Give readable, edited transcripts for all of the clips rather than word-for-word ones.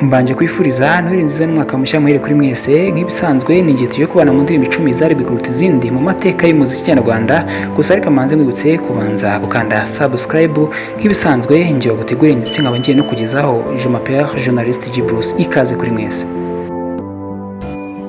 Mbanje kwifuriza Noheli nziza n'umwaka mushya muhere kuri mwese. Nk'ibisanzwe ni igihe tugiye kubana mu ndirimbo 10 Zarebwe Kurushizindi mu mateka y'umuziki nyarwanda. Gusa ariko manze mwibutse kubanza gukanda subscribe. Nk'ibisanzwe ngiye gutegura ndetse nkaba ngiye no kugezaho Je m'appelle journaliste Bruce, ikaze kuri mwese.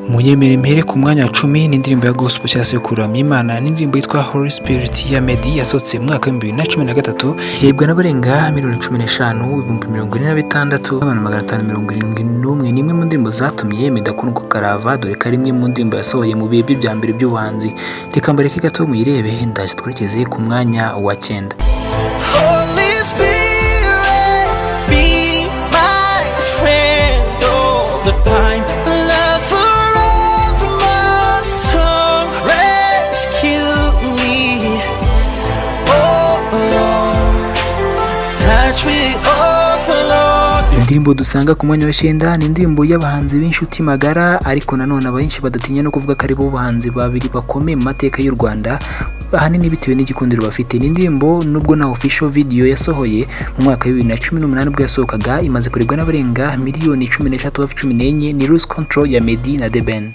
Munyemere mpere ku mwanya wa 10 n'indirimbo ya gospel cyangwa se kuramya Imana, n'indirimbo yitwa Holy Spirit ya Meddy yasohotse mu mwaka wa 2013, yebwa n'abarenga 15,046,571. Ni imwe mu ndirimbo zatumye Meddy akundwa karava, dore ko ari imwe mu ndirimbo yasohoye mu bihe bya mbere by'ubuhanzi. Reka mbareke gato muyirebe, ndaje twerekeze ku mwanya wa 9. Holy Spirit, be my friend all the time. Indirimbo dusanga ku mwanya wa 9 ni indirimbo y'abahanzi b'inshuti magara, ariko nanone abenshi badatinya no kuvuga ko ari bo bahanzi babiri bakomeye mu mateka y'u Rwanda, ahanini bitewe n'igikundiro bafite. Ni indirimbo nubwo na official video yasohoye mu mwaka wa 2018 ubwo yasohokaga, imaze kurebwa n'abarenga miliyoni 13 ni Lose Control ya Meddy na The Ben.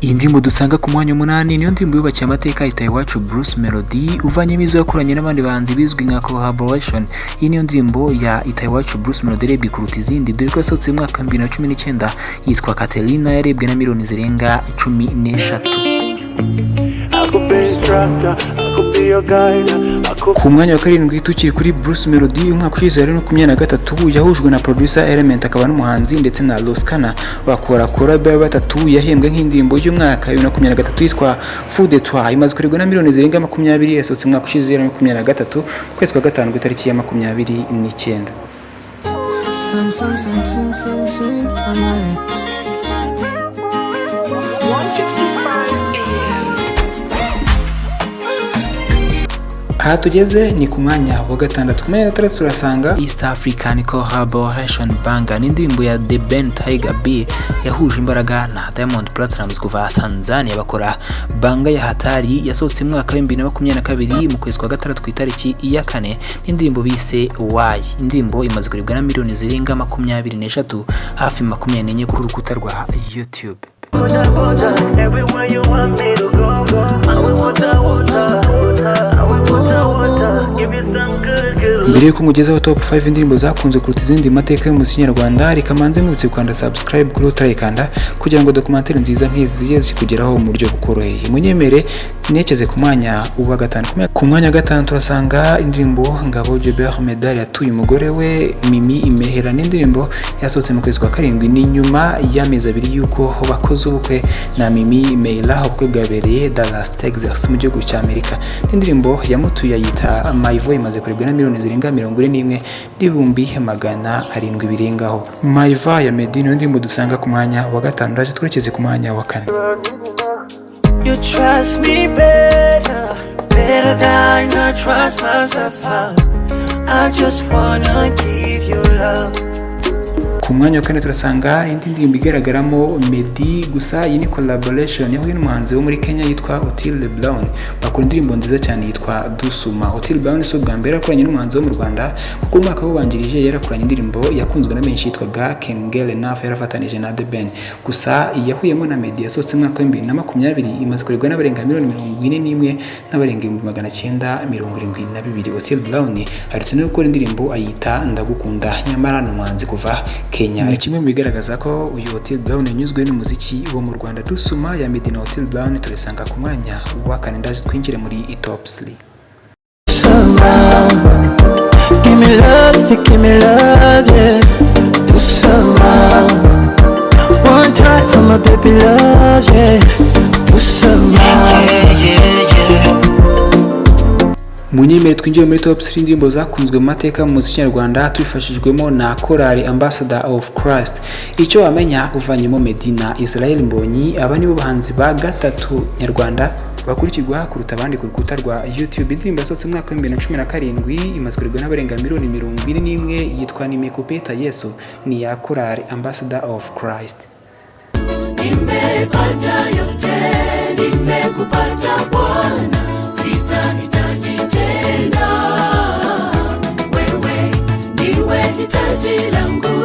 Indirimbo dusanga ku mwanya 8 niyo ndirimbo yubakiye amateka Itaye Iwacu Bruce Melody, uvanyemo izo yakoranye n'abandi bahanzi bizwi nka collaboration. Iyi niyo ndirimbo ya Itaye Iwacu Bruce Melody yarebwe kuruta izindi, dore ko yasohotse mu mwaka wa 2019, yitwa Katerina, yarebwe na miliyoni zirenga 13. Ku mwanya wa 7 tukiri kuri Bruce Melody, umwaka ushize rero 2023 yahujwe na producer Element akaba n'umuhanzi ndetse na Loskana, bakora collab batatu, yahembwe nk'indirimbo y'umwaka 2023 yitwa Fou de Toi, imaze kuregwa na miliyoni zirenga 20, yasohotse umwaka ushize 2023 kwezi kwa gatanu ku itariki ya 29. Aha tugeze ni ku mwanya wa 6. Ku mwanya wa 6 turasanga East African Collaboration Banga, n'indirimbo ya The Ben Tiger B yahuje imbaraga na Diamond Platnumz kuva Tanzania, bakora banga ya hatari, yasohotse mu mwaka wa 2022 mu kwezi kwa gatandatu ku itariki ya 4. N'indirimbo bise Why. Indirimbo imaze kurebwa na miliyoni zirenga 23, hafi 24 kuri urukuta rwa YouTube. Mbere yuko mugezaho top 5 indirimbo zakunze kuruta izindi mateka y'umuziki nyarwanda, reka manze mwibutse kwanda subscribe kuri utarayikanda kugira ngo documentaire nziza nk'izi ziye zikugeraho mu buryo bukoroheye. Munyemere nekeze ku mwanya wa 5. Ku mwanya wa 5 turasanga indirimbo Ngabo Yubahwe Meddy yatuye umugore we Mimi Imehera, n'indirimbo yasohotse mu kwezi kwa 7 ni nyuma y'amezi 2 yuko bakoze ubukwe na Mimi Imehera, ubukwe bwabereye Dallas Texas mu gihugu cya Amerika. N'indirimbo yamutuye yita My Voice, imaze kurebwa na miliyoni zirenga 41,700 birengaho. My Voice ya Meddy niyo ndirimbo dusanga ku mwanya wa 5. Ndaje twerekeze ku mwanya wa 4. You trust me better than I trust myself. I just wanna give you love. Ku mwanya wa 4 turasanga indi ndirimbo igaragaramo Meddy, gusa iyi ni collaboration yahuye n'umuhanzi wo muri Kenya yitwa Otile Brown, bakora indirimbo nziza cyane yitwa Dusuma. Otile Brown so bwa mbere akoranye n'umuhanzi wo mu Rwanda, kuko umwaka w'ubanjirije yarakoranye indirimbo yakunzwe na benshi yitwaga Can Get Enough, yarafatanije na The Ben. Gusa yahuyemo na Meddy yasohotse mu mwaka wa 2020, imaze kuregwa n'abarenga miliyoni 41 n'abarenga 972. Otile Brown aretse no gukora indirimbo ayita Ndagukunda, nyamara n'umuhanzi kuva Kenya. Ni kimwe mu bigaragaza ko uyu Otile Brown yanyuzwe n'umuziki wo mu Rwanda. Dusuma ya Meddy na Otile Brown turisanga ku mwanya wa 4. Ndaje twinjire muri top 3. Give me love, you give me love, yeah. Dusuma, one time for my baby love, yeah. Dusuma, yeah, yeah, yeah. munyemere twinjiye muri top 3 indirimbo zakunzwe mu mateka mu muziki nyarwanda tubifashijwemo na korali Ambassador of Christ. Icyo wamenya uvanyemo Meddy na Israel Mbonyi, aba nibo bahanzi ba gatatu nyarwanda bakurikirwa kuruta abandi ku rukuta rwa YouTube. Indirimbo yasohotse mu mwaka wa 2017 imaze kurebwa n'abarenga miliyoni 21 yitwa Nimekupenda Yesu, ni ya korali Ambassador of Christ. Nimepata yote, nimekupata Bwana, sitahitaji tena. Wewe ndiwe hitaji langu,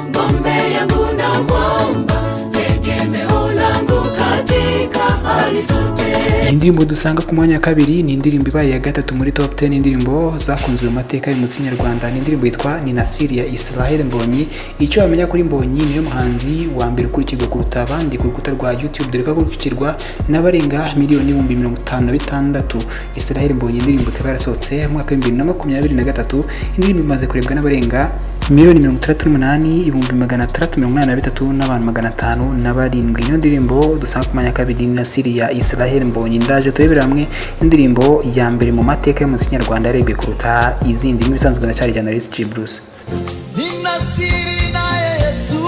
ngombe yangu na mwamba, tegemeo langu katika hali zote. Indirimbo dusanga ku mwanya wa kabiri ni indirimbo ibaye ya gatatu muri top 10 indirimbo zakunzwe mu mateka y'umuziki nyarwanda. Ni indirimbo yitwa Ni Nasiri ya Israel Mbonyi. Icyo wamenya kuri Mbonyi, niyo muhanzi wa mbere ukurikirwa kuruta abandi ku rukuta rwa YouTube, dore ko akurikirwa n'abarenga miliyoni 56,000. Israel Mbonyi indirimbo ikaba yarasohotse mu mwaka wa 2023. Indirimbo imaze kurebwa n'abarenga miliyoni 38,683 n'abantu 507. Niyo ndirimbo dusanga ku mwanya wa kabiri ni Nasiri ya Israel Mbonyi. Ndaje turebera hamwe indirimbo ya mbere mu mateka y'umuziki nyarwanda yarebwe kuruta izindi. N'ibisanzwe na cyari journalist G Bruce. Ni Nasiri na Yesu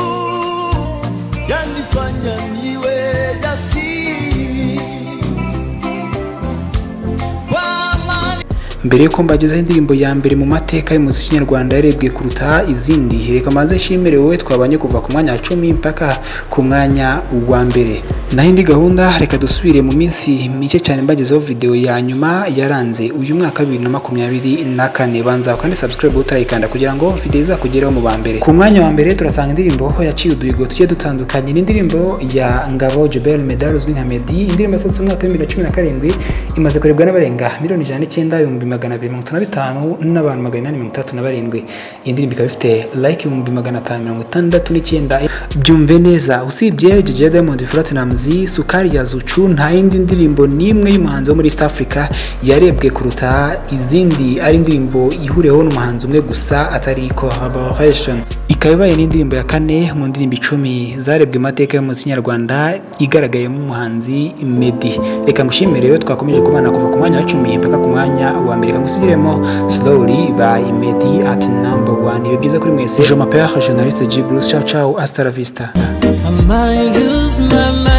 yanifanya niwe jasiri. Mbere yuko mbagezaho indirimbo ya mbere mu mateka y'umuziki nyarwanda yarebwe kuruta izindi, reka maze nshimire wowe twabanye kuva ku mwanya wa 10 mpaka ku mwanya wa mbere. Naho indi gahunda reka dusubire mu minsi mike cyane mbagezaho video ya nyuma yaranze uyu mwaka 2024. Banza kandi subscribe utarayikanda kugira ngo video izakugeraho mu ba mbere. Ku mwanya wa mbere turasanga indirimbo yaciye uduhigo tugiye dutandukanye. Ni indirimbo ya Ngabo Jebel Meddy uzwi nka Meddy. Indirimbo yasohotse mu mwaka wa 2017 imaze kurebwa n'abarenga miliyoni 9,255 n'abantu 837. Iyi ndirimbo ikaba ifite like 569. Byumve neza, usibye DJ Diamond Platinum, Sukari ya Zuchu, nta yindi ndirimbo nimwe y'umuhanzi wo muri East Africa yarebwe kuruta izindi. Ari indirimbo ihuriyeho n'umuhanzi umwe gusa, atari collaboration. Ikaba ibaye n'indirimbo ya kane mu ndirimbo 10 zarebwe mateka y'umuziki nyarwanda igaragayemo umuhanzi Meddy. Reka ngushimire rero twakomeje kubana kuva ku mwanya wa 10 mpaka ku mwanya wa mbere. Kamusigiremo Slowly by Meddy at number 1. Ibe byiza kuri mwese. Je m'appelle journaliste G Bruce. Ciao ciao, hasta la vista. I might lose my mind.